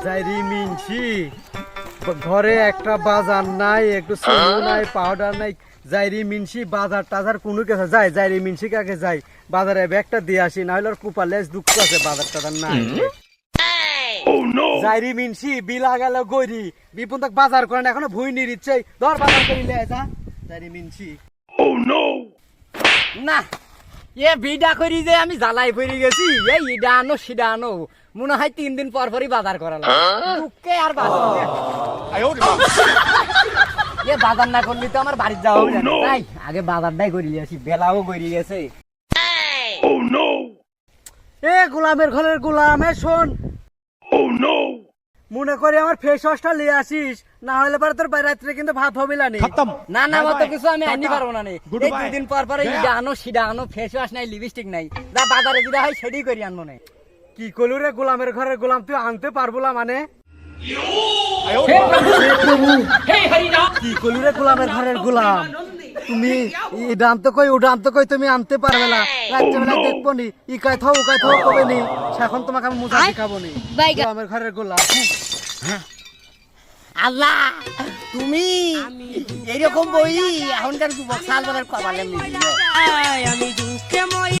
যাইরি মিনছি ঘরে একটা বাজার নাই, একটু সিঁড়ি নাই, পাউডার নাই। যাইরি মিনছি বাজার টাজার কোনো কিছু যায়, যাইরি মিনছি কাকে যাই বাজারে ব্যাগটা দিয়ে আসি, না হলে ওর কুপার লেজ দুঃখ আছে, বাজার টাজার নাই। যাইরি মিনছি বিলা গেল গইরি বিপুন তক বাজার করেন, এখনো ভুই নিরিচ্ছে ধর বাজার করিলে যা। যাইরি মিনছি না এ বিডা করি যে আমি জ্বালাই পড়ে গেছি, এই ইডা আনো সিডা আনো, মনে হয় 3 দিন পর পরই বাজার করা লাগে। দুঃখে আর বাজার এ বাজার না করলি তো আমার বাড়ির যাওয়া হবে না। তাই আগে বাজারটাই করি আসি, বেলাও করি গেছে। এ গোলামের ঘরের গোলাম, এ শোন, মনে করে আমার ফেস ওয়াশটা নিয়ে আসিস, না হলে পরে তোর রাত্রে কিন্তু ভাত হবে না। না না মতো কিছু আমি আনি পারবো না। এই 2 দিন পর পরে ইডা আনো সিডা আনো, ফেস ওয়াশ নাই, লিপস্টিক নাই, যা বাজারে যেটা হয় সেটাই করি আনবো না। কি করলু রে গোলামের ঘরের গোলাম, তুই আনতে পারবো না মানে? কি করলু রে গোলামের ঘরের গোলাম, তুমি এটা আনতে কই ওটা আনতে কই তুমি আনতে পারবে না। রাত্রেবেলা দেখবো নি ইকাই থাও উকাই থাও কবে নি, এখন তোমাকে আমি মুজা শিখাবো নি। গোলামের ঘরের গোলাম, আল্লাহ তুমি এইরকম বই এখনকার যুবক সাল বলার কবালে আমি